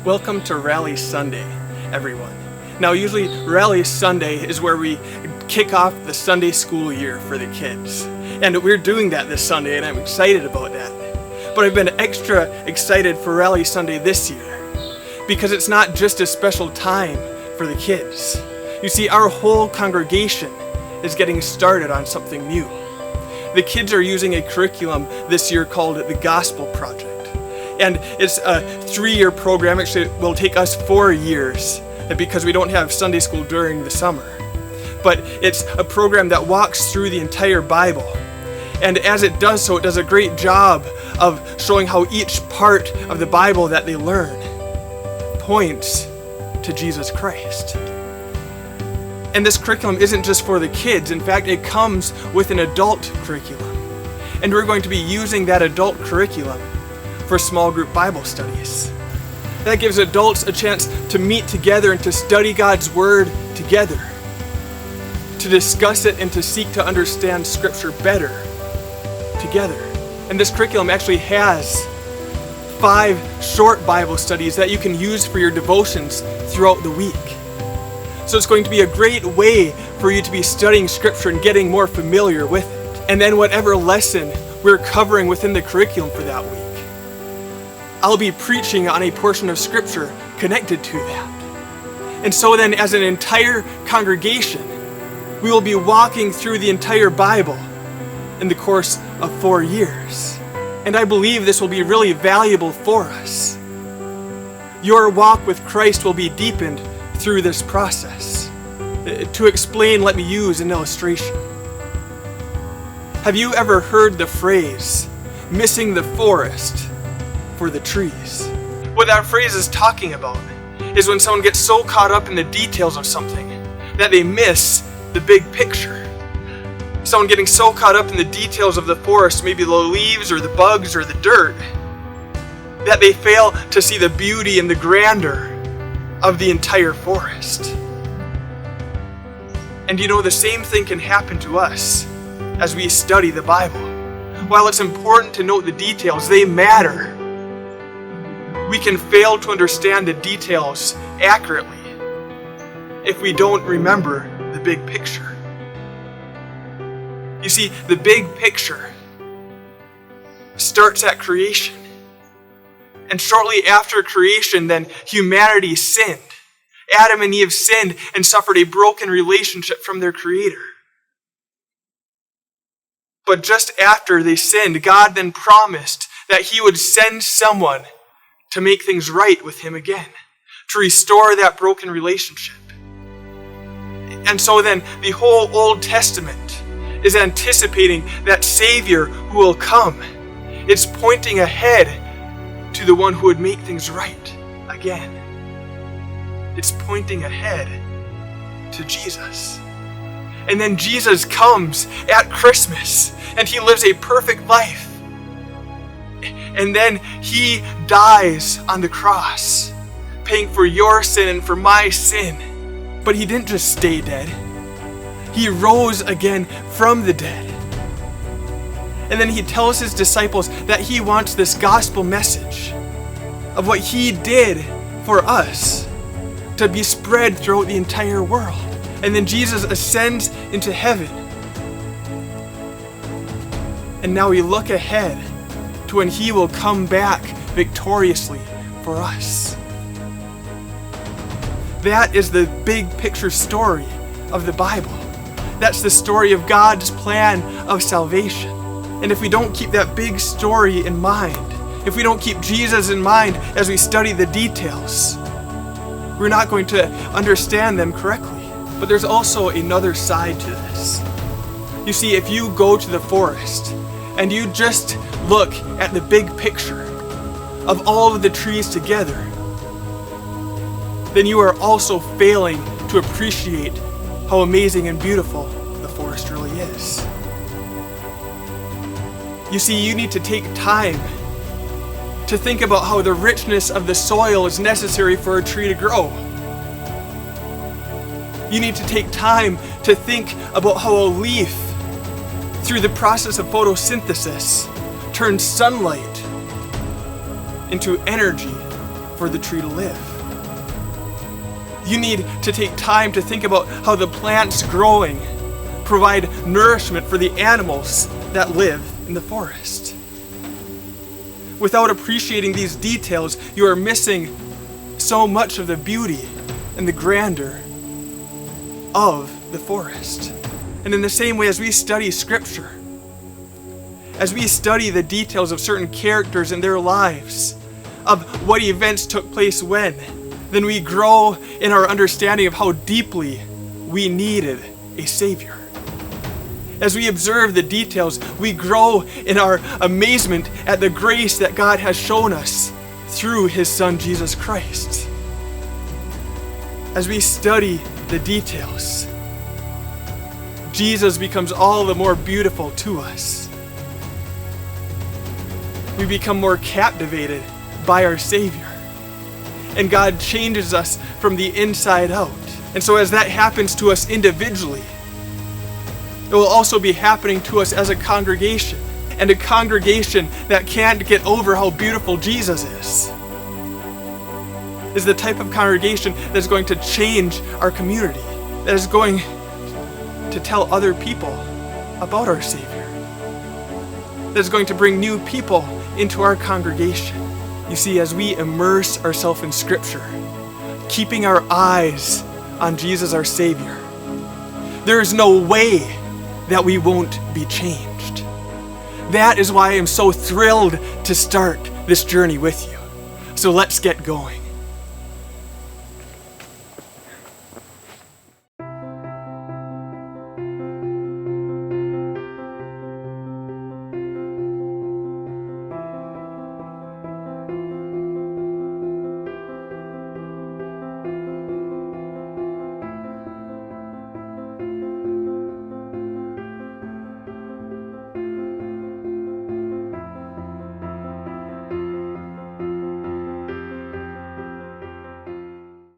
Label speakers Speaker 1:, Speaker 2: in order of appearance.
Speaker 1: Welcome to Rally Sunday, everyone. Now, usually Rally Sunday is where we kick off the Sunday school year for the kids. And we're doing that this Sunday, and I'm excited about that. But I've been extra excited for Rally Sunday this year because it's not just a special time for the kids. You see, our whole congregation is getting started on something new. The kids are using a curriculum this year called the Gospel Project. And it's a 3-year program. Actually, it will take us 4 years because we don't have Sunday school during the summer. But it's a program that walks through the entire Bible. And as it does so, it does a great job of showing how each part of the Bible that they learn points to Jesus Christ. And this curriculum isn't just for the kids. In fact, it comes with an adult curriculum. And we're going to be using that adult curriculum for small group Bible studies. That gives adults a chance to meet together and to study God's Word together, to discuss it and to seek to understand Scripture better together. And this curriculum actually has 5 short Bible studies that you can use for your devotions throughout the week. So it's going to be a great way for you to be studying Scripture and getting more familiar with it. And then whatever lesson we're covering within the curriculum for that week, I'll be preaching on a portion of Scripture connected to that. And so then, as an entire congregation, we will be walking through the entire Bible in the course of 4 years. And I believe this will be really valuable for us. Your walk with Christ will be deepened through this process. To explain, let me use an illustration. Have you ever heard the phrase, missing the forest for the trees? What that phrase is talking about is when someone gets so caught up in the details of something that they miss the big picture. Someone getting so caught up in the details of the forest, maybe the leaves or the bugs or the dirt, that they fail to see the beauty and the grandeur of the entire forest. And you know, the same thing can happen to us as we study the Bible. While it's important to note the details, they matter. We can fail to understand the details accurately if we don't remember the big picture. You see, the big picture starts at creation. And shortly after creation, then humanity sinned. Adam and Eve sinned and suffered a broken relationship from their Creator. But just after they sinned, God then promised that He would send someone to make things right with Him again, to restore that broken relationship. And so then the whole Old Testament is anticipating that Savior who will come. It's pointing ahead to the one who would make things right again. It's pointing ahead to Jesus. And then Jesus comes at Christmas and He lives a perfect life. And then He dies on the cross, paying for your sin and for my sin. But He didn't just stay dead. He rose again from the dead. And then He tells His disciples that He wants this gospel message of what He did for us to be spread throughout the entire world. And then Jesus ascends into heaven. And now we look ahead to when He will come back victoriously for us. That is the big picture story of the Bible. That's the story of God's plan of salvation. And if we don't keep that big story in mind, if we don't keep Jesus in mind as we study the details, we're not going to understand them correctly. But there's also another side to this. You see, if you go to the forest and you just look at the big picture of all of the trees together, then you are also failing to appreciate how amazing and beautiful the forest really is. You see, you need to take time to think about how the richness of the soil is necessary for a tree to grow. You need to take time to think about how a leaf, through the process of photosynthesis, turns sunlight into energy for the tree to live. You need to take time to think about how the plants growing provide nourishment for the animals that live in the forest. Without appreciating these details, you are missing so much of the beauty and the grandeur of the forest. And in the same way, as we study Scripture, as we study the details of certain characters and their lives, of what events took place when, then we grow in our understanding of how deeply we needed a Savior. As we observe the details, we grow in our amazement at the grace that God has shown us through His Son, Jesus Christ. As we study the details, Jesus becomes all the more beautiful to us. We become more captivated by our Savior. And God changes us from the inside out. And so as that happens to us individually, it will also be happening to us as a congregation. And a congregation that can't get over how beautiful Jesus is the type of congregation that is going to change our community, that is going to tell other people about our Savior, that is going to bring new people into our congregation. You see, as we immerse ourselves in Scripture, keeping our eyes on Jesus our Savior, there is no way that we won't be changed. That is why I am so thrilled to start this journey with you. So let's get going.